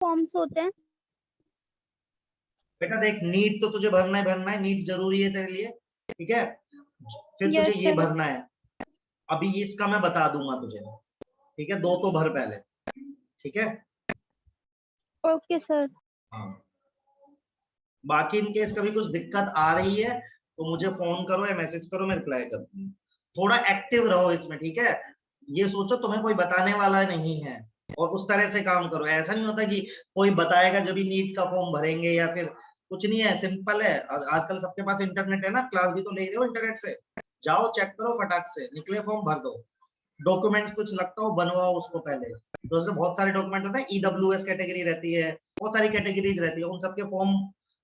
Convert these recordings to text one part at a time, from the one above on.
Forms होते हैं? बेटा देख, नीट तो तुझे भरना है, नीट जरूरी है तेरे लिए, ठीक है। फिर तुझे ये भरना है, अभी इसका मैं बता दूंगा तुझे, ठीक है। 2 तो भर पहले, ठीक है। Okay sir. हाँ, बाकी इन केस कभी कुछ दिक्कत आ रही है तो मुझे फोन करो या मैसेज करो, मैं रिप्लाई कर दूंगा। थोड़ा एक्टिव रहो इसमें, ठीक है। ये सोचो तुम्हें कोई बताने वाला नहीं है, और उस तरह से काम करो। ऐसा नहीं होता कि कोई बताएगा जब भी नीट का फॉर्म भरेंगे, या फिर कुछ नहीं है, सिंपल है। आजकल सबके पास इंटरनेट है ना, क्लास भी तो ले रहे हो इंटरनेट से, जाओ चेक करो, फटाक से निकले फॉर्म भर दो। डॉक्यूमेंट्स कुछ लगता हो बनवाओ उसको पहले, तो उसमें बहुत सारे डॉक्यूमेंट होते हैं। ईडब्ल्यूएस कैटेगरी रहती है, बहुत सारी कैटेगरीज रहती है, उन सबके फॉर्म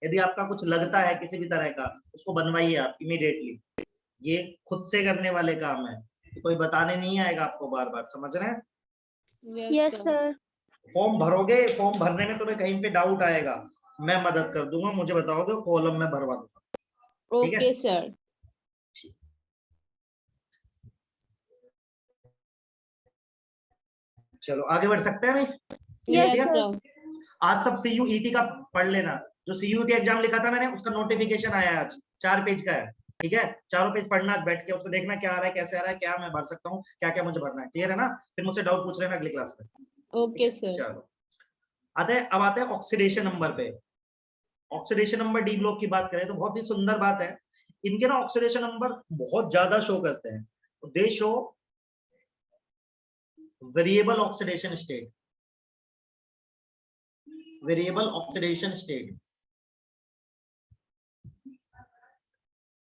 यदि आपका कुछ लगता है किसी भी तरह का, उसको बनवाइए आप इमीडिएटली। ये खुद से करने वाले काम है, कोई बताने नहीं आएगा आपको बार बार, समझ रहे हैं? Yes sir. फॉर्म भरोगे, फॉर्म भरने में तुम्हें कहीं पे डाउट आएगा, मैं मदद कर दूंगा, मुझे बताओगे, कॉलम में भरवा दूंगा, ठीक है। Okay sir. चलो आगे बढ़ सकते हैं भाई। Yes sir. आज सब सीयूईटी का पढ़ लेना। जो सीयूईटी एग्जाम लिखा था मैंने, उसका नोटिफिकेशन आया आज, 4 पेज का है, ठीक है। चारों पेज पढ़ना आज बैठ के, उसको देखना क्या आ रहा है, कैसे आ रहा है, क्या मैं भर सकता हूँ, क्या क्या मुझे भरना है, क्लियर है ना। फिर मुझसे डाउट पूछ लेना अगली क्लास में। Okay sir. चलो अब आते हैं ऑक्सीडेशन नंबर पे। ऑक्सीडेशन नंबर डी ब्लॉक की बात करें तो बहुत ही सुंदर बात है, इनके ना ऑक्सीडेशन नंबर बहुत ज्यादा शो करते हैं। They show variable oxidation state, variable oxidation state,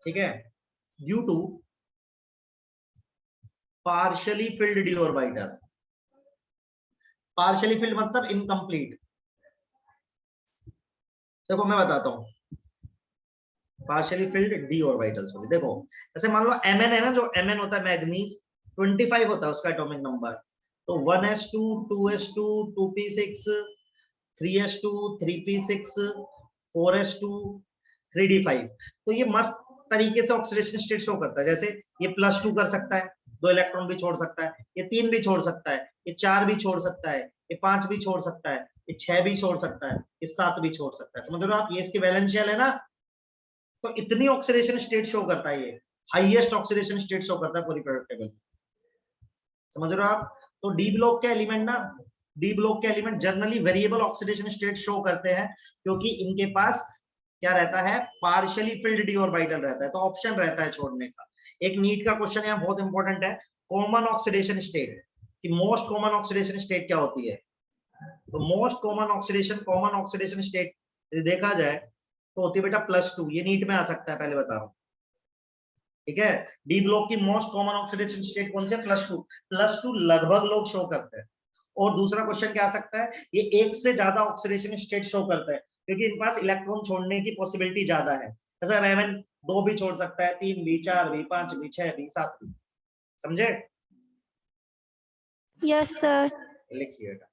ठीक है। Due to partially filled d orbital. Partially filled मतलब इनकम्प्लीट। देखो मैं बताता हूं, पार्शियली फिल्ड डी ऑर्बिटल्स होगी। देखो जैसे मान लो Mn है ना, जो Mn होता है मैग्नीज, 25 होता है उसका एटॉमिक नंबर। तो 1s2 2s2 2p6 3s2 3p6 4s2 3d5। तो ये मस्त तरीके से ऑक्सीडेशन स्टेट शो करता है। जैसे ये +2 कर सकता है, 2 इलेक्ट्रॉन भी छोड़ सकता है, ये 3 भी छोड़ सकता है, ये 4 भी छोड़ सकता है, ये 5 भी छोड़ सकता है, ये 6 भी छोड़ सकता है, ये 7 भी छोड़ सकता है। समझ रहे हो आप, ये इसकी वैलेंशियल है ना। तो इतनी ऑक्सीडेशन स्टेट शो करता है, ये हाईएस्ट ऑक्सीडेशन स्टेट शो करता है पूरी पीरियोडिक टेबल। समझ रहे हो आप। तो डी ब्लॉक के एलिमेंट ना, डी ब्लॉक के element generally variable oxidation state show करते हैं, क्योंकि इनके पास क्या रहता है, पार्शियली फिल्ड डी ऑर्बिटल रहता है, तो ऑप्शन रहता है छोड़ने का। एक नीट का क्वेश्चन यहाँ बहुत इंपॉर्टेंट है, कॉमन ऑक्सीडेशन स्टेट कि मोस्ट कॉमन ऑक्सीडेशन स्टेट क्या होती है। तो मोस्ट कॉमन ऑक्सीडेशन स्टेट देखा जाए तो होती है बेटा +2। ये नीट में आ सकता है, पहले बता रहा हूं, ठीक है। डी ब्लॉक की मोस्ट कॉमन ऑक्सीडेशन स्टेट कौन सी है, +2 लगभग लोग शो करते हैं। और दूसरा क्वेश्चन क्या आ सकता है, ये एक से ज्यादा ऑक्सीडेशन स्टेट शो करता है, क्योंकि इनके पास इलेक्ट्रॉन छोड़ने की पॉसिबिलिटी ज्यादा है। जैसे Mn 2 भी छोड़ सकता है, 3 भी, 4 भी, 5 भी, 6 भी, 7 भी। समझे? Yes sir. लिखिएगा।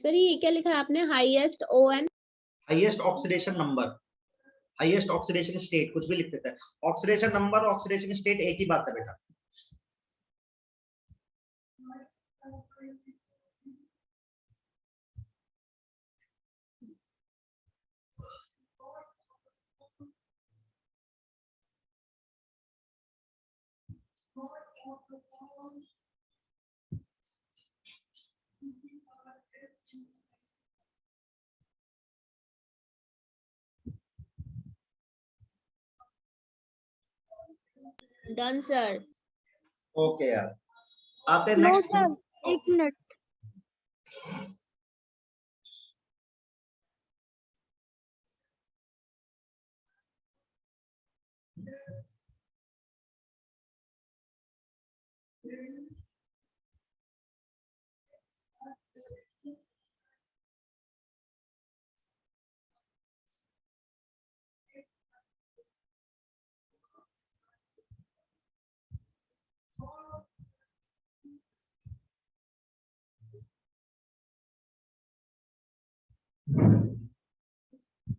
सर ये क्या लिखा है आपने, highest ON? Highest oxidation number, highest oxidation state, कुछ भी लिख देता है। ऑक्सीडेशन नंबर, ऑक्सीडेशन स्टेट एक ही बात है बेटा। Done sir. ओके यार, आते नो नेक्स्ट। Sir, 1 minute.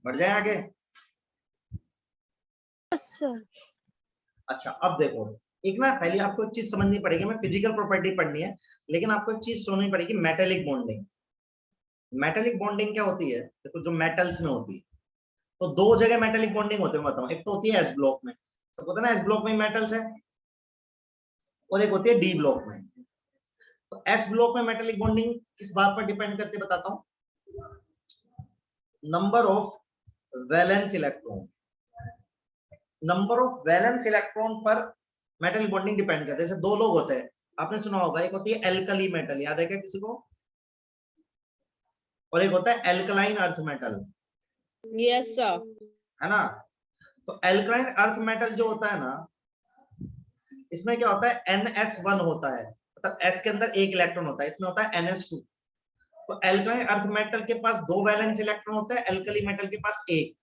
बढ़ जाए आगे। Yes sir. अच्छा अब देखो, एक ना पहले आपको एक चीज समझनी पड़ेगी, मैं फिजिकल प्रॉपर्टी पढ़नी है, लेकिन आपको एक चीज समझनी पड़ेगी, मेटेलिक बॉन्डिंग। मेटेलिक बॉन्डिंग क्या होती है? देखो जो मेटल्स में होती है, तो दो जगह मेटेलिक बॉन्डिंग होते हैं, बताऊं। एक तो होती है एस ब्लॉक में, सब पता है ना, एस ब्लॉक में मेटल्स है, और एक होती है डी ब्लॉक में। तो एस ब्लॉक में मेटेलिक बॉन्डिंग किस बात पर डिपेंड करती है बताता हूं, number of valence electron. Number of valence electron पर मेटल बॉन्डिंग डिपेंड करते हैं। जैसे दो लोग होते हैं, आपने सुना होगा, एक होती है एल्कली मेटल, याद है क्या किसी को, और एक होता है alkaline earth metal, Yes, sir. है ना। तो एल्कलाइन अर्थ मेटल जो होता है ना, इसमें क्या होता है, NS1 होता है, मतलब S के अंदर एक इलेक्ट्रॉन होता है, इसमें होता है NS2। तो एल्कलाइन अर्थ मेटल के पास दो वैलेंस इलेक्ट्रॉन होता है, एल्कली मेटल के पास एक,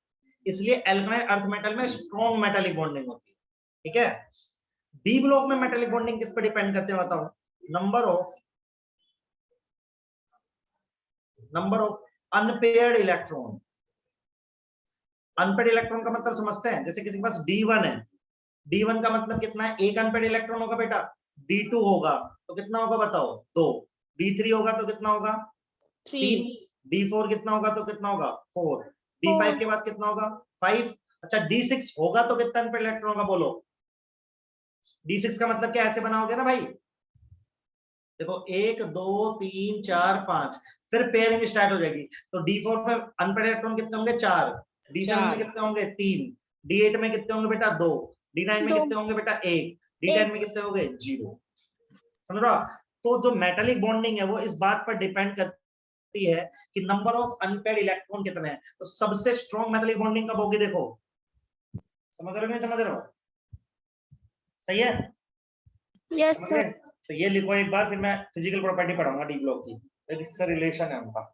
इसलिए एल्कलाइन अर्थ मेटल में स्ट्रॉन्ग मेटालिक बॉन्डिंग होती है, ठीक है। डी ब्लॉक में मेटालिक बॉन्डिंग किस पर डिपेंड करते हैं बताओ, number of unpaired electron. Unpaired electron का मतलब समझते हैं, जैसे किसी के पास D1 है, D1 का मतलब कितना है, एक अनपेयर्ड इलेक्ट्रॉन होगा बेटा। D2 होगा तो कितना होगा बताओ, 2। D3 होगा तो कितना होगा, 3। 3. D4 कितना होगा तो कितना होगा, 4। D5 4 के बाद कितना होगा, 5। अच्छा D6 होगा तो कितना अनपेयर्ड इलेक्ट्रॉन होगा बोलो। D6 का मतलब क्या, ऐसे बनाओगे ना भाई, देखो 1 2 3 4 5, फिर पेयरिंग स्टार्ट हो जाएगी। तो D4 में अनपेयर्ड इलेक्ट्रॉन कितने होंगे, 4। D7 में 4. कितने होंगे, 3। D8 में कितने होंगे बेटा, 2। D9 में 2 कितने होंगे बेटा, 1। D10 में 1 कितने होंगे, 0। समझ रहा। तो जो मेटालिक बॉन्डिंग है वो इस बात पर डिपेंड करती है कि नंबर ऑफ अनपेयर्ड इलेक्ट्रॉन कितने हैं। तो सबसे स्ट्रॉन्ग मेटालिक बॉन्डिंग कब होगी, देखो, समझ रहे हो नहीं समझ रहे हो, सही है, यस समझ सर। गए। तो ये लिखो एक बार, फिर मैं फिजिकल प्रॉपर्टी पढ़ाऊंगा डी ब्लॉक की, इससे रिलेशन है उनका।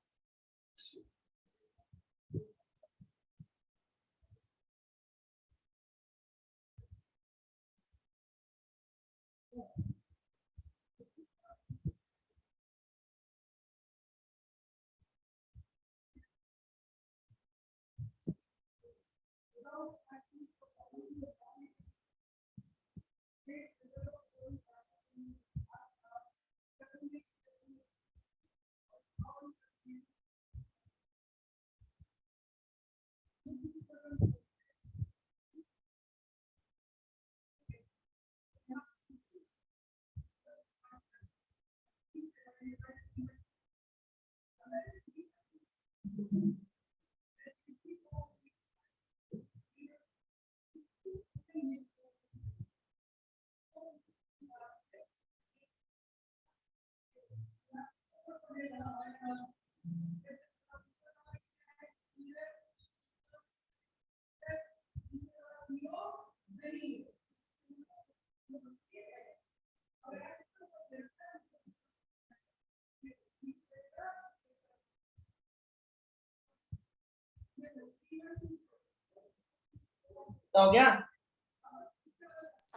तो हो गया,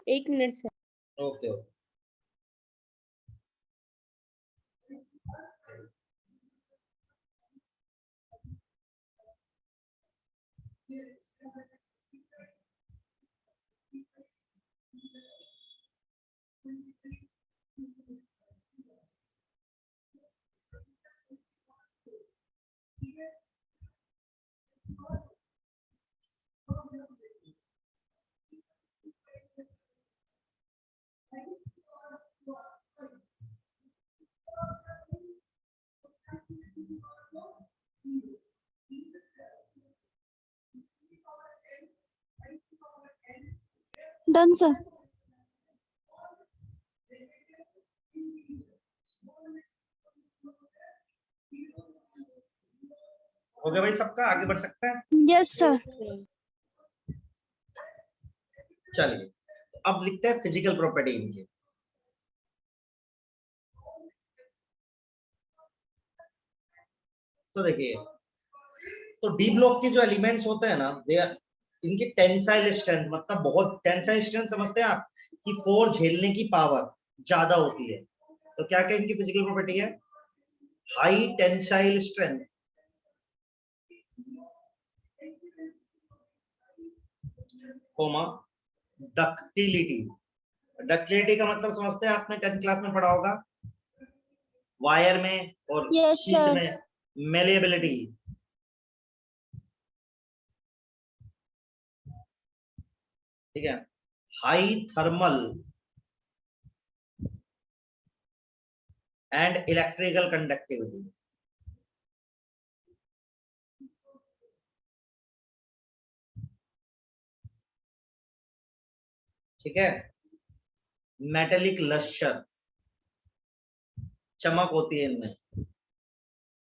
1 minute, sir. Okay okay. Done sir. हो गया भाई सबका, आगे बढ़ सकते हैं, यस सर। Sir. चलिए। तो अब लिखते हैं फिजिकल प्रॉपर्टी इनकी। तो देखिए, तो डी ब्लॉक के जो एलिमेंट्स होते हैं ना, दे इनकी टेंसाइल स्ट्रेंथ, मतलब बहुत टेंसाइल स्ट्रेंथ समझते हैं आप, कि फोर्स झेलने की पावर ज्यादा होती है। तो क्या क्या इनकी फिजिकल प्रॉपर्टी है, high tensile strength, comma ductility, ductility का मतलब समझते हैं, आपने 10th क्लास में पढ़ा होगा, वायर में और Yes, शीट sir. में मेलेबिलिटी। ठीक है, high thermal and electrical conductivity. ठीक है, मेटेलिक लस्टर, चमक होती है इनमें।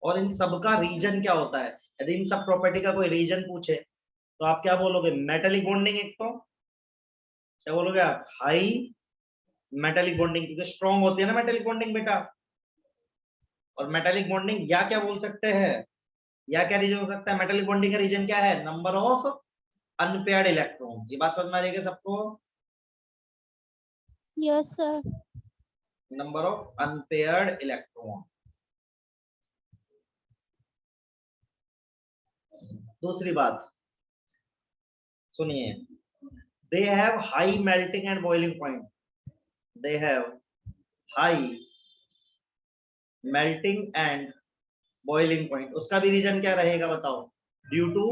और इन सब का रीजन क्या होता है? यदि इन सब प्रॉपर्टी का कोई रीजन पूछे तो आप क्या बोलोगे? Metallic bonding. एक तो क्या बोलोगे आप? हाई मेटेलिक बॉन्डिंग, क्योंकि स्ट्रॉन्ग होती है ना मेटेलिक बॉन्डिंग बेटा। और मेटेलिक बॉन्डिंग या क्या बोल सकते हैं, या क्या रीजन हो सकता है? मेटेलिक बॉन्डिंग का रीजन क्या है? Number of unpaired electron. ये बात समझ में आ रही है सबको? Yes, sir. Number of unpaired electron. दूसरी बात सुनिए, they have high melting and boiling point. They have high melting and boiling point. उसका भी रीजन क्या रहेगा बताओ? Due to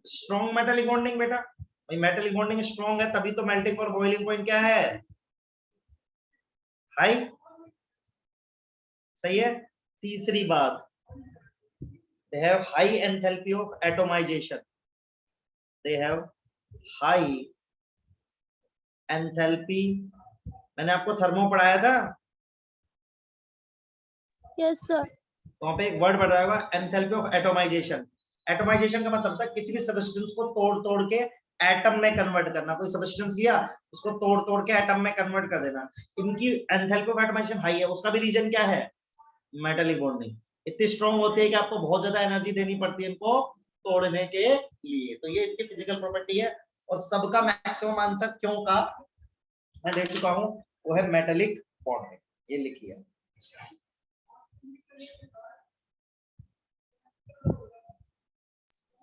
strong metallic bonding बेटा। भाई मेटेलिक बॉन्डिंग स्ट्रॉन्ग है तभी तो मेल्टिंग और बॉइलिंग पॉइंट क्या है? हाई। सही है। तीसरी बात, they have high enthalpy of atomization. They have high enthalpy, मैंने आपको थर्मो पढ़ाया था, Yes, sir. तो वहां पे एक वर्ड पढ़ रहा होगा, एंथैल्पी ऑफ एटोमाइजेशन। एटोमाइजेशन का मतलब था किसी भी सब्सटेंस को तोड़ तोड़ के एटम में कन्वर्ट करना। कोई सब्सटेंस लिया, उसको तोड़ तोड़ के एटम में कन्वर्ट कर देना। इनकी एंथैल्पी ऑफ एटोमाइजेशन हाई है। उसका भी रीजन क्या है? Metallic bonding. इतनी स्ट्रॉन्ग होती है कि आपको बहुत ज्यादा एनर्जी देनी पड़ती है इनको तोड़ने के लिए। तो ये इनकी फिजिकल प्रॉपर्टी है। और सबका मैक्सिमम आंसर क्यों का मैं दे चुका हूं, वो है मेटेलिक बॉन्डिंग। ये लिखिए।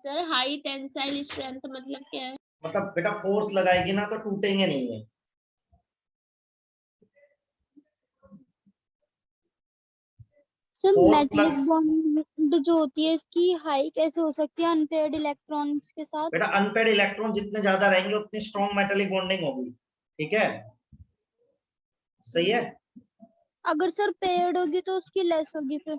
सर हाई टेंसाइल स्ट्रेंथ मतलब क्या है? मतलब बेटा फोर्स लगाएगी ना तो टूटेंगे नहीं है। सर फोर्स मेटेलिक बॉन्ड जो होती है इसकी हाई कैसे हो सकती है अनपेयर्ड इलेक्ट्रॉन्स के साथ? बेटा अनपेयर्ड इलेक्ट्रॉन जितने ज्यादा रहेंगे उतनी स्ट्रॉन्ग मेटेलिक बॉन्डिंग होगी। ठीक है, सही है। अगर सर पेयर्ड होगी तो उसकी लेस होगी फिर।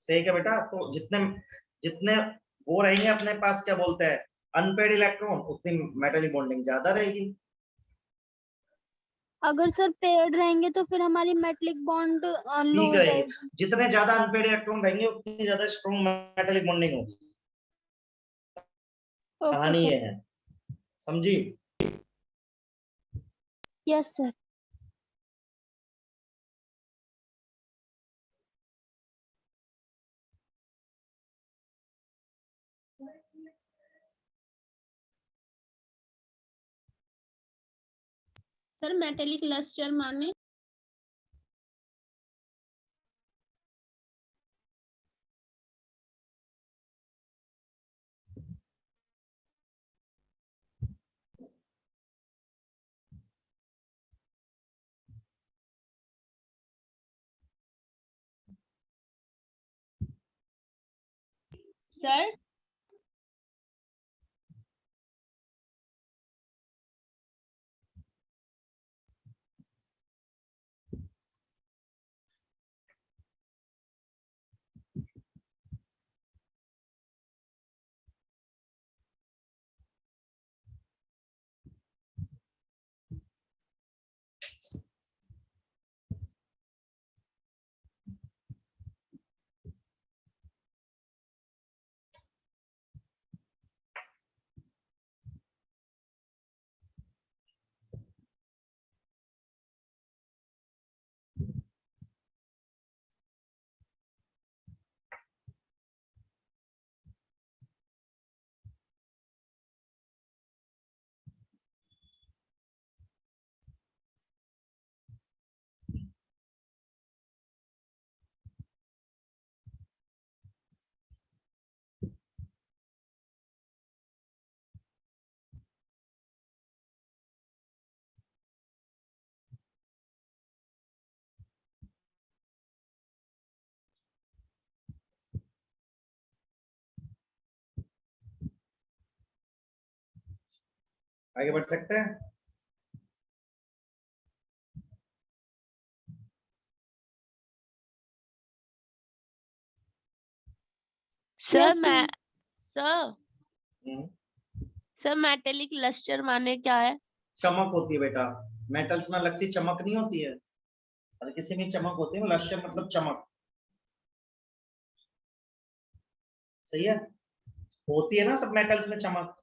सही है बेटा। तो जितने जितने वो रहेंगे अपने पास, क्या बोलते हैं, अनपेयर्ड इलेक्ट्रॉन, उतनी मेटेलिक बॉन्डिंग ज्यादा रहेगी। अगर सर पेयर्ड रहेंगे तो फिर हमारी मेटेलिक बॉन्ड लो ठीक हो रहेंगे। जाएगी। जितने ज्यादा अनपेयर्ड इलेक्ट्रॉन रहेंगे उतनी ज्यादा स्ट्रॉन्ग मेटेलिक बॉन्डिंग होगी। ओके कहानी सर। ये है, समझी? Yes sir. Sir metallic lustre माने? सर आगे बढ़ सकते हैं? सर Yes, मैं sir. Sir sir metallic lustre माने क्या है? चमक होती है बेटा, मेटल्स में अलग सी चमक नहीं होती है, हर किसी में चमक होती है, लश्यर मतलब चमक, सही है, होती है ना सब मेटल्स में चमक।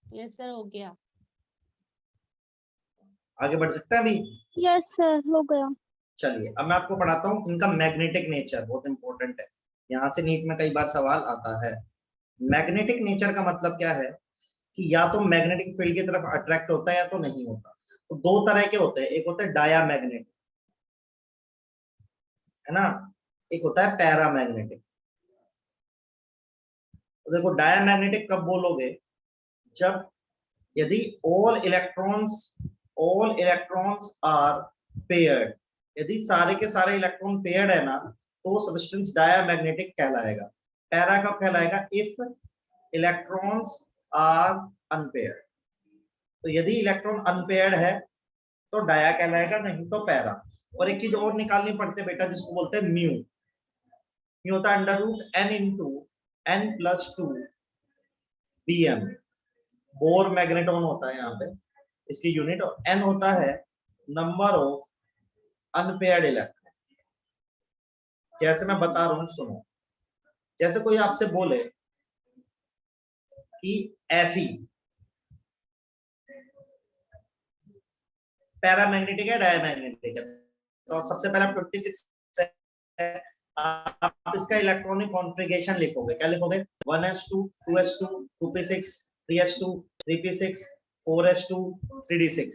यस सर, हो गया। आगे बढ़ सकते हैं अभी? Yes, sir. हो गया। चलिए अब मैं आपको पढ़ाता हूँ इनका मैग्नेटिक नेचर, बहुत इंपॉर्टेंट है, यहाँ से नीट में कई बार सवाल आता है। मैग्नेटिक नेचर का मतलब क्या है कि या तो मैग्नेटिक फील्ड की तरफ अट्रैक्ट होता है या तो नहीं होता। तो दो तरह के होते हैं, एक होता है डायामैग्नेटिक, है ना, एक होता है पैरामैग्नेटिक। तो देखो डायामैग्नेटिक कब बोलोगे, जब यदि ऑल इलेक्ट्रॉन्स आर पेयर्ड, यदि सारे के सारे इलेक्ट्रॉन पेयर्ड है ना, तो सब्सटेंस डायामैग्नेटिक कहलाएगा। पैरा कब कहलाएगा, इफ इलेक्ट्रॉन्स आर अनपेयर्ड। तो यदि इलेक्ट्रॉन अनपेयर्ड है तो डाया कहलाएगा, नहीं तो पैरा। और एक चीज और निकालनी पड़ती है बेटा, जिसको बोलते हैं म्यू। म्यू होता है under root N into N plus 2 BM. Bohr magneton होता है यहाँ पे इसकी यूनिट, और एन होता है नंबर ऑफ अनपेयर्ड इलेक्ट्रॉन। जैसे मैं बता रहा हूं सुनो, जैसे कोई आपसे बोले कि Fe पैरामैग्नेटिक है डायमैग्नेटिक है, तो सबसे पहले 26 है, आप इसका इलेक्ट्रॉनिक कॉन्फ़िगरेशन लिखोगे, क्या लिखोगे, 1s2 2s2 2p6 3s2 3p6 4s2 3d6।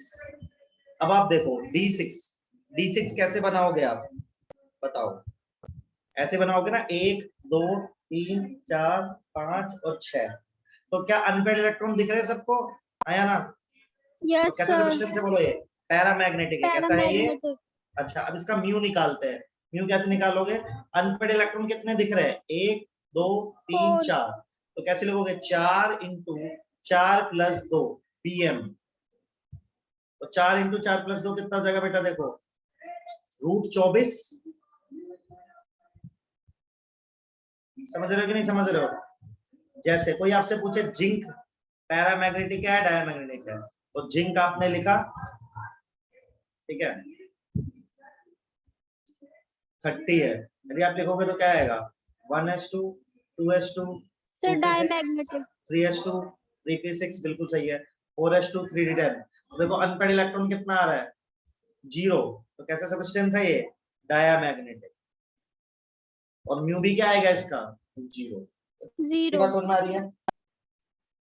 अब आप देखो d6 कैसे बनाओगे आप बताओ, ऐसे बनाओगे ना, 1 2 3 4 5 और 6। तो क्या अनपेयर्ड इलेक्ट्रॉन दिख रहे हैं सबको, आया ना? Yes, तो कैसे sir. सब्सटेंस है बोलो, ये पैरामैग्नेटिक है, कैसा है ये? Paramagnetic. अच्छा अब इसका म्यू निकालते हैं। म्यू कैसे निकालोगे, अनपेयर्ड इलेक्ट्रॉन कितने दिख रहे हैं, 1 2 3 4. 4, तो कैसे लिखोगे, 4 इंटू 4 प्लस 2 pm। तो 4 इंटू 4 प्लस 2 कितना हो जाएगा बेटा, देखो रूट 24। समझ रहे हो कि नहीं समझ रहे हो? जैसे कोई आपसे पूछे जिंक पैरामैग्नेटिक है डायमैग्नेटिक है, तो जिंक आपने लिखा, ठीक है, 30 है। यदि आप लिखोगे तो क्या आएगा, 1s2 2s2 Sir, 2p6 diamagnetic. 3s2 3p6, बिल्कुल सही है, 4s2 3d10। देखो अनपेयर्ड इलेक्ट्रॉन कितना आ रहा है, 0, तो कैसा सब्सटेंस है ये, डायामैग्नेटिक। और म्यू भी क्या आएगा इसका, 0। ये 0. बात समझ में आ रही है?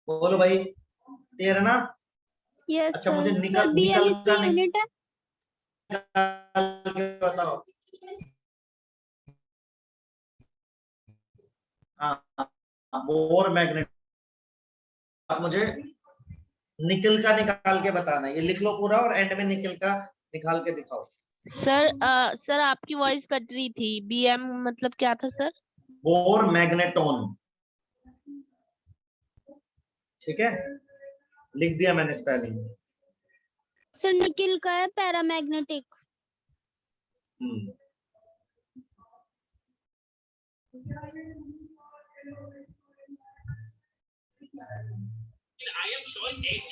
बोलो भाई, क्लियर है ना? Yes, अच्छा sir. मुझे Sir, निकल BM निकल इसकी का यूनिट है? निकाल के बताओ। हाँ, बोर मैग्नेट, आप मुझे निकल का निकाल के बताना है, ये लिख लो पूरा और एंड में निकल का निकाल के दिखाओ। सर आपकी वॉइस कट रही थी, बीएम मतलब क्या था सर? बोर मैग्नेटोन, ठीक है, लिख दिया मैंने स्पेलिंग। सर निकिल का है paramagnetic. I am showing AC.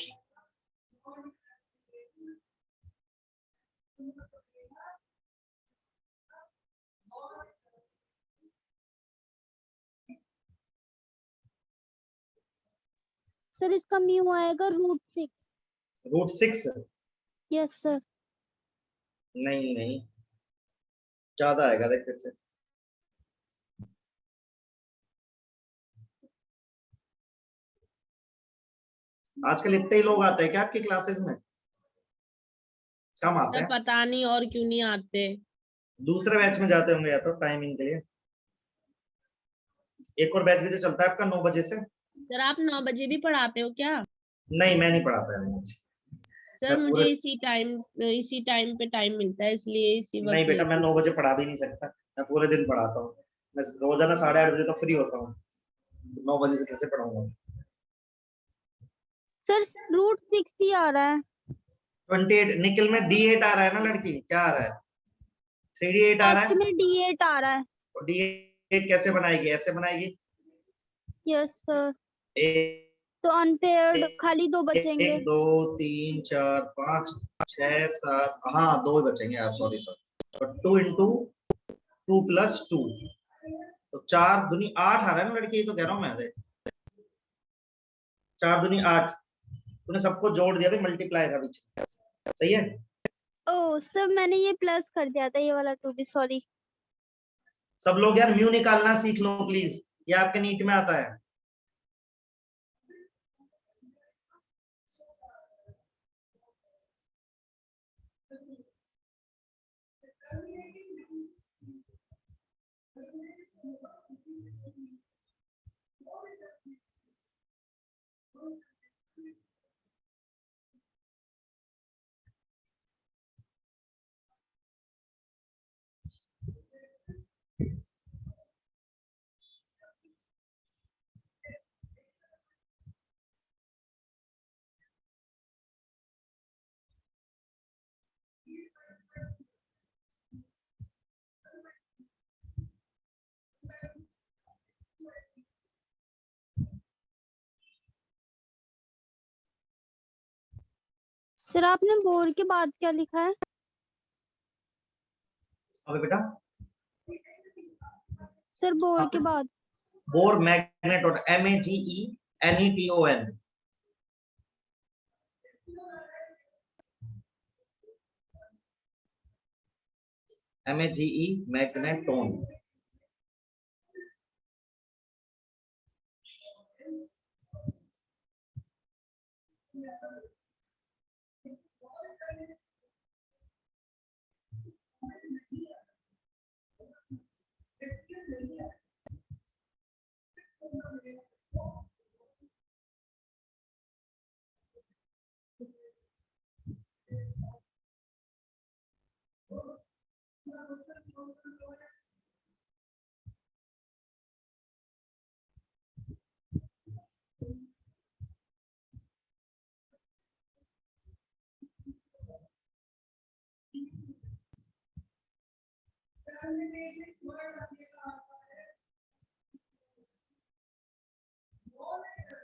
Sir इसका म्यू आएगा √6। √6? Yes sir. नहीं नहीं, ज्यादा आएगा, देख फिर से। आजकल इतने ही लोग आते हैं क्या आपकी क्लासेस में, कम आते सर हैं? पता नहीं और क्यों नहीं आते। दूसरे बैच में जाते होंगे या तो टाइमिंग के लिए। एक और बैच भी तो चलता है आपका 9 बजे से। सर आप 9 बजे भी पढ़ाते हो क्या? नहीं मैं नहीं पढ़ाता है। सर मुझे इसी टाइम पे टाइम मिलता है, इसलिए इसी वक्त नहीं बेटा, मैं लेती 9 बजे पढ़ा भी नहीं सकता, मैं पूरे दिन पढ़ाता हूँ। मैं रोजाना 8:30 बजे तो फ्री होता हूँ, 9 बजे से कैसे पढ़ाऊंगा? सर √6 ही आ रहा है। 28 निकल में D8 आ रहा है ना लड़की, क्या आ रहा है? 3D8 आ रहा एच है। में D8 आ रहा है। और D8 कैसे बनाएगी? ऐसे बनाएगी। Yes sir. एक तो अनपेयर्ड खाली 2 बचेंगे। 1 2 3 4 5 6 7, हाँ 2 बचेंगे यार, सॉरी सर। तो 2 इंटू 2 प्लस 2, तो 4 दूनी 8 आ रहा है ना लड़की, तो कह रहा हूँ मैं। 4 दूनी 8, तूने सबको जोड़ दिया, मल्टीप्लाई था पीछे, सही है। ओह सर मैंने ये प्लस कर दिया था, ये वाला 2 भी, सॉरी। सब लोग यार म्यू निकालना सीख लो प्लीज, ये आपके नीट में आता है। सर आपने बोर के बाद क्या लिखा है? अबे बेटा, सर बोर के बाद। Bohr magneton, MEGENETON। MEGE magneton.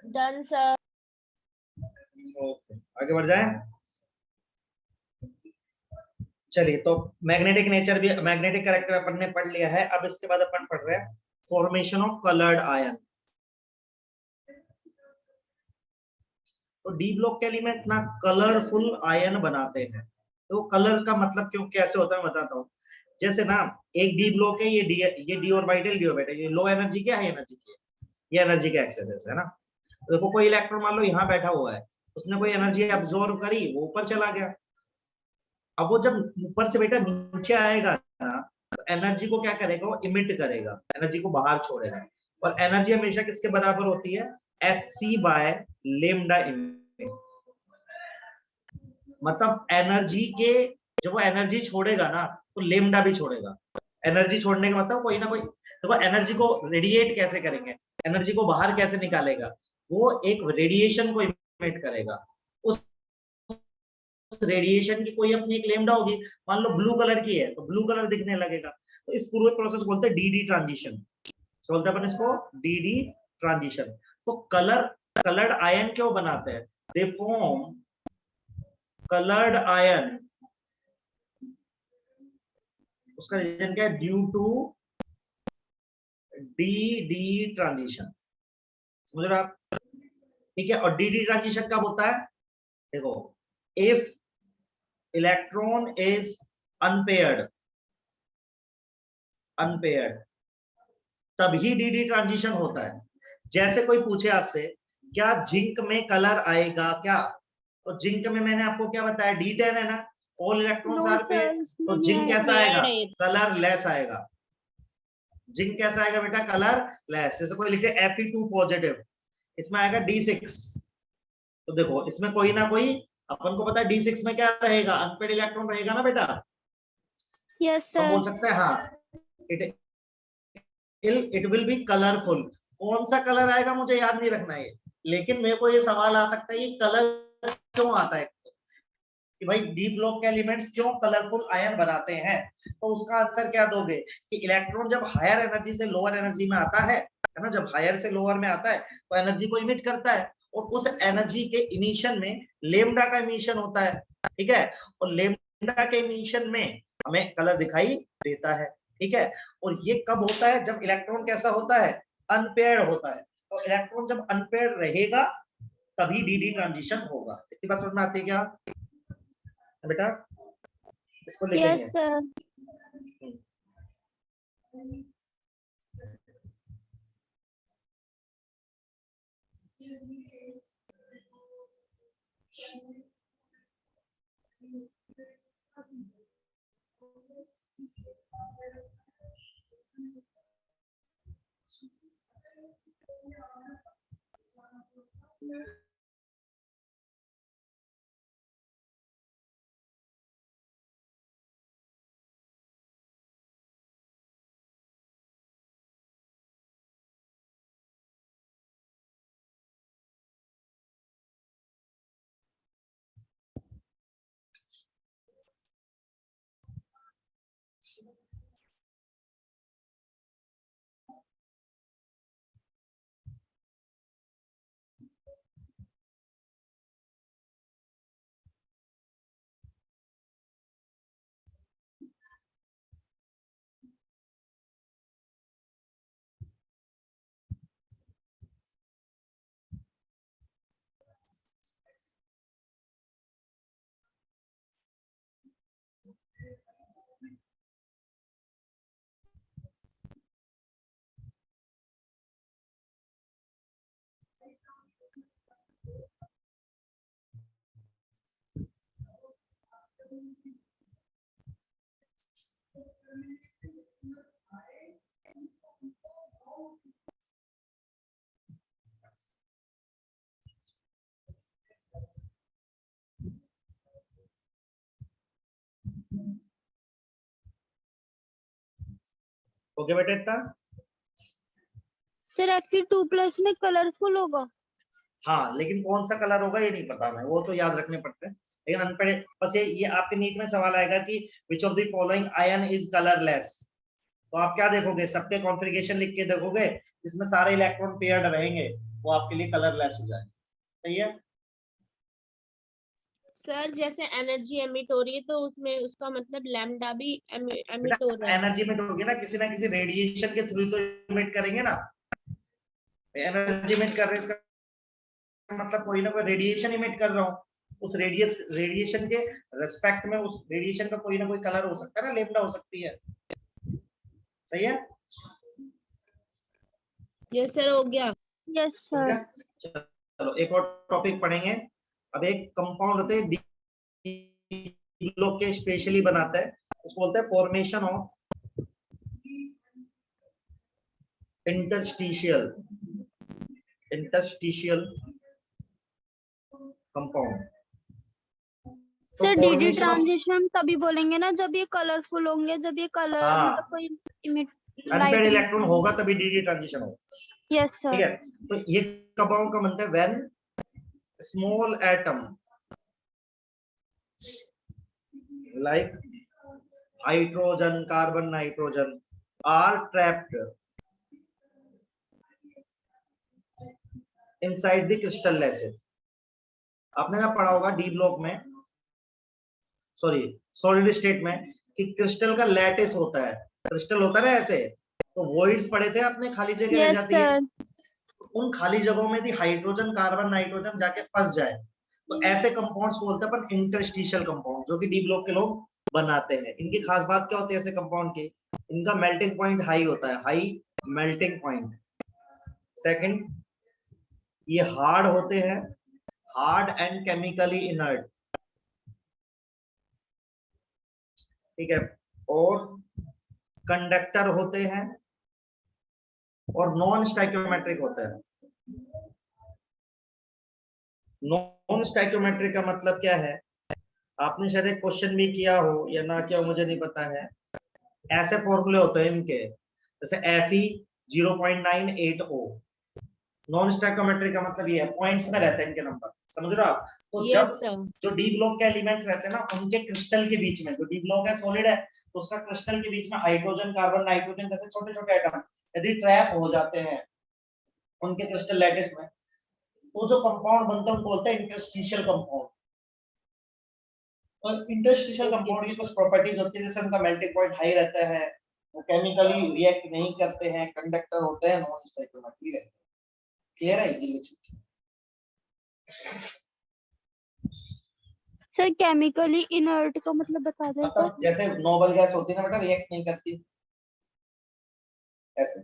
Done sir. Okay, आगे बढ़ जाए। चलिए, तो मैग्नेटिक नेचर भी, मैग्नेटिक कैरेक्टर अपन ने पढ़ लिया है। अब इसके बाद अपन पढ़ रहे हैं फॉर्मेशन ऑफ कलर्ड आयन। तो डी ब्लॉक के एलिमेंट ना कलरफुल आयन बनाते हैं। तो कलर का मतलब क्यों कैसे होता है बताता हूँ। जैसे ना एक डी ब्लॉक है, ये डी ऑर्बिटल, डी ऑर्बिटल, ये लो एनर्जी क्या है, एनर्जी की है, ये एनर्जी के एक्सेस है ना। तो देखो कोई इलेक्ट्रॉन मान लो यहाँ बैठा हुआ है, उसने कोई एनर्जी अब्सॉर्ब करी, वो ऊपर चला गया। अब वो जब ऊपर से बेटा नीचे आएगा ना, तो एनर्जी को क्या करेगा, वो इमिट करेगा, एनर्जी को बाहर छोड़ेगा। और एनर्जी हमेशा किसके बराबर होती है, hc बाय लेमडा इमिट। मतलब एनर्जी के, जब वो एनर्जी छोड़ेगा ना, तो लेमडा भी छोड़ेगा। एनर्जी छोड़ने का मतलब कोई ना कोई, देखो एनर्जी को रेडिएट कैसे करेंगे, एनर्जी को बाहर कैसे निकालेगा, वो एक रेडिएशन को इमिट करेगा। उस रेडिएशन की कोई अपनी एक लेमडा होगी, मान लो ब्लू कलर की है, तो ब्लू कलर दिखने लगेगा। तो इस पूरे प्रोसेस बोलते हैं डीडी ट्रांजिशन। बोलते हैं अपन इसको डीडी ट्रांजिशन। तो कलर्ड आयन क्यों बनाते हैं, दे फॉर्म कलर्ड आयन, उसका रीजन क्या है, ड्यू टू डी ट्रांजिशन। समझ रहे आप, ठीक है। और डी ट्रांजिशन कब होता है, देखो इफ इलेक्ट्रॉन इज अनपेयर्ड तभी डी ट्रांजिशन होता है। जैसे कोई पूछे आपसे क्या जिंक में कलर आएगा क्या, तो जिंक में मैंने आपको क्या बताया, D10 है ना, ऑल इलेक्ट्रॉन्स आर पेयर्ड, तो जिंक कैसा आएगा, कलर लेस आएगा। जिंक कैसा आएगा बेटा, कलर लेस। जैसे कोई लिखे Fe2 पॉजिटिव, इसमें आएगा D6। तो देखो इसमें कोई ना कोई, अपन को पता है D6 में क्या रहेगा, अनपेड इलेक्ट्रॉन रहेगा ना बेटा। यस तो सर। बोल सकते हैं हाँ, इट विल बी कलरफुल। कौन सा कलर आएगा मुझे याद नहीं रखना है, लेकिन मेरे को ये सवाल आ सकता है ये कलर क्यों आता है कि भाई डी ब्लॉक के एलिमेंट्स क्यों कलरफुल आयन बनाते हैं, तो उसका आंसर क्या दोगे कि इलेक्ट्रॉन जब हायर एनर्जी से लोअर एनर्जी में आता है ना, जब हायर से लोअर में आता है तो एनर्जी को इमिट करता है, और उस एनर्जी के इमिशन में लेमडा का इमिशन होता है, ठीक है, और लेमडा के इमिशन में हमें कलर दिखाई देता है, ठीक है। और ये कब होता है, जब इलेक्ट्रॉन कैसा होता है, अनपेयर्ड होता है, तो इलेक्ट्रॉन जब अनपेयर्ड रहेगा तभी डी ट्रांजिशन होगा। इतनी बात समझ में आती है क्या बेटा? इसको लिखेंगे। Yes sir. ओके बेटा इतना? सर Fe2+ में कलरफुल होगा? हाँ, लेकिन कौन सा कलर होगा ये नहीं पता मैं, वो तो याद रखने पड़ते हैं, लेकिन अनपढ़ बस ये आपके नीट में सवाल आएगा कि which of the following ion is colourless, तो आप क्या देखोगे, सबके कॉन्फ़िगरेशन लिख के देखोगे, जिसमें सारे इलेक्ट्रॉन पेयर्ड रहेंगे वो आपके लिए कलरलेस हो जाए, सही है। सर जैसे एनर्जी एमिट हो रही है तो उसमें उसका मतलब लैम्डा भी एमिट हो रहा है। एनर्जी इमिट होगी ना किसी रेडिएशन के थ्रू तो इमिट करेंगे ना, एनर्जी इमिट कर रहे हैं इसका मतलब कोई ना कोई रेडिएशन इमिट कर रहा हूँ, उस रेडिएशन के रेस्पेक्ट में उस रेडिएशन का कोई ना कोई कलर हो सकता है ना, लेमडा हो सकती है, सही है। यस सर हो गया। Yes sir. चलो एक और टॉपिक पढ़ेंगे। अब एक कंपाउंड होते हैं डी ब्लॉक के स्पेशली बनाता है, उसको बोलते हैं formation of interstitial compound. Sir D transition तभी बोलेंगे ना जब ये कलरफुल होंगे, जब ये कलर मतलब कोई इमिट अनपेयर्ड इलेक्ट्रॉन होगा तभी डी ट्रांजिशन होगा। Yes sir. ठीक है, तो ये कंपाउंड का बनता है when small atom like hydrogen, carbon, nitrogen are trapped inside the crystal लैसेट। आपने ना पढ़ा होगा डी ब्लॉक में, सॉरी सॉलिड स्टेट में, कि क्रिस्टल का लैटिस होता है, क्रिस्टल होता है ना ऐसे, तो वॉइड्स पढ़े थे आपने, खाली जगह रह जाती है, उन खाली जगहों में भी हाइड्रोजन, कार्बन, नाइट्रोजन जाके फंस जाए, तो ऐसे कंपाउंड्स बोलते हैं अपन इंटरस्टिशियल कंपाउंड, जो कि डी ब्लॉक के लोग बनाते हैं। इनकी खास बात क्या होती है ऐसे कंपाउंड की, इनका मेल्टिंग पॉइंट हाई होता है, हाई मेल्टिंग पॉइंट। सेकंड, ये हार्ड होते हैं, हार्ड एंड केमिकली इनर्ट, ठीक है, और कंडक्टर होते हैं और नॉन स्टाइकियोमेट्रिक होता है। नॉन स्टाइकियोमेट्रिक का मतलब क्या है, आपने शायद एक क्वेश्चन भी किया हो या ना किया हो मुझे नहीं पता है, ऐसे फॉर्मूले होते हैं इनके, जैसे Fe 0.980, नॉन स्टैकोमेट्री का मतलब ये है पॉइंट्स में रहते हैं इनके नंबर, समझ रहे हो आप। तो यस जब सर। जो डी ब्लॉक के एलिमेंट्स रहते हैं ना, उनके क्रिस्टल के बीच में, जो डी ब्लॉक है सॉलिड है, तो उसका क्रिस्टल के बीच में हाइड्रोजन, कार्बन, नाइट्रोजन जैसे छोटे छोटे एटम यदि ट्रैप हो जाते हैं उनके क्रिस्टल लैटिस में, तो जो कंपाउंड बनता है उनको बोलते हैं इंटरस्टिशियल कंपाउंड। और इंटरस्टिशियल कंपाउंड की कुछ प्रॉपर्टीज होती है, जैसे उनका मेल्टिंग पॉइंट हाई रहता है, वो केमिकली रिएक्ट नहीं करते हैं, कंडक्टर होते हैं, नॉन स्टैकोमेट्री रहते हैं। क्लियर है ये चीज? सर केमिकली इनर्ट का मतलब बता दें तो? मतलब जैसे नोबल गैस होती है ना बेटा, रिएक्ट नहीं करती ऐसे,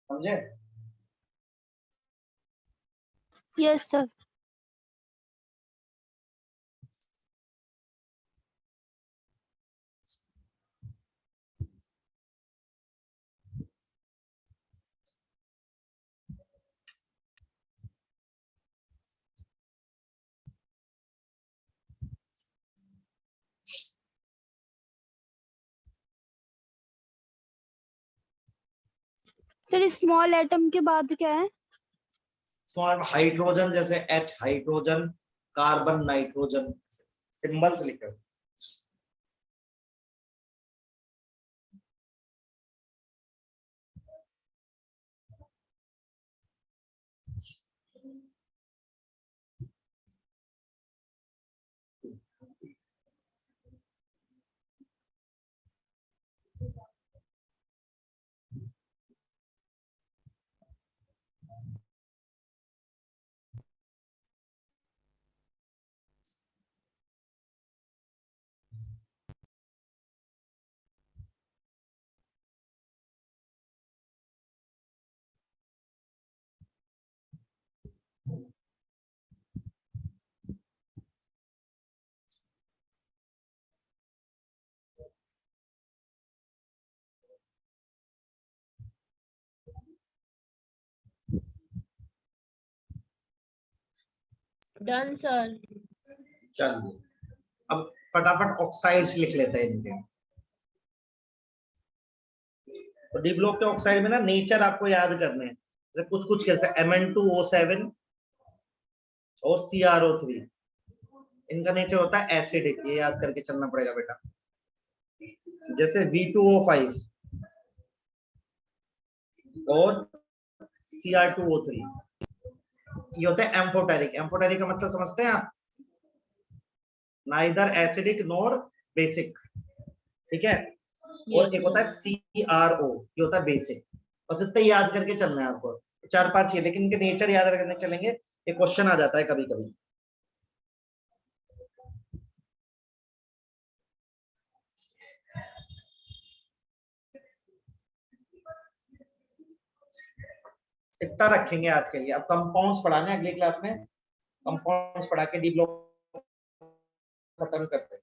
समझे? Yes sir. Sir small atom के बाद क्या है? स्मॉल हाइड्रोजन, जैसे H hydrogen, carbon, nitrogen, symbols लिखे। Done sir. चलिए अब फटाफट ऑक्साइड्स लिख लेते हैं इनके। तो डी ब्लॉक के ऑक्साइड में ना नेचर आपको याद करने हैं, जैसे कुछ कुछ कैसे Mn2O7 और CrO3, इनका नेचर होता है एसिडिक, ये याद करके चलना पड़ेगा बेटा। जैसे V2O5 और Cr2O3, ये होता है एम्फोटेरिक। एम्फोटेरिक का मतलब समझते हैं आप? नाइदर एसिडिक नॉर बेसिक, ठीक है। और एक होता है CrO, ये होता है बेसिक। बस इतना याद करके चलना है आपको, 4-5 ही, लेकिन इनके नेचर याद रखने चलेंगे, ये क्वेश्चन आ जाता है कभी कभी। इतना रखेंगे आज के लिए। अब कंपाउंड्स पढ़ाने अगली क्लास में, कंपाउंड्स पढ़ा के डी ब्लॉक खत्म करते हैं।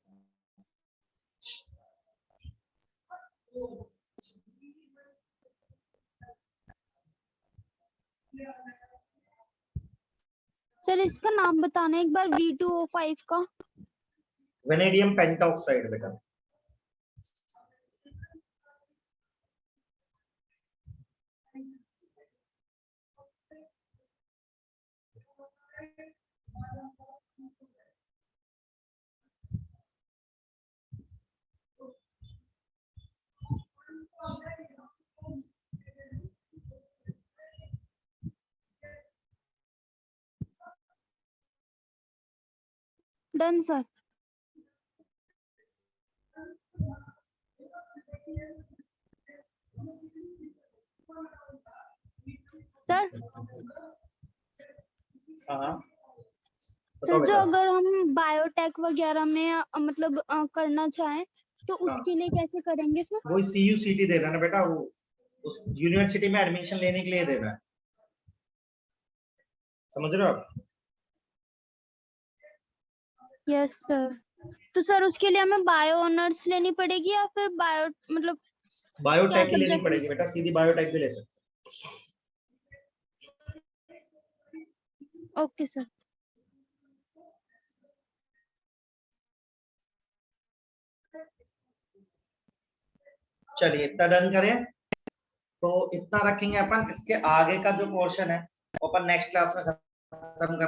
सर इसका नाम बताना एक बार, V2O5 का। वेनेडियम पेंटॉक्साइड बेटा। Done sir. सर हाँ सर बताओ जो बेटा। अगर हम बायोटेक वगैरह में मतलब करना चाहें तो हाँ, उसके लिए कैसे करेंगे सर? वो CUCT देना ना बेटा, वो उस यूनिवर्सिटी में एडमिशन लेने के लिए देना है, समझ रहे हो आप? Yes sir. तो सर उसके लिए हमें बायो ऑनर्स लेनी पड़ेगी या फिर बायो मतलब क्या बायोटेक ही लेनी सब्जेक्ट? पड़ेगी बेटा, सीधी बायोटेक भी ले सकते। Okay sir. चलिए इतना डन करें। तो इतना रखेंगे अपन। इसके आगे का जो पोर्शन है वो अपन नेक्स्ट क्लास में खत्म कर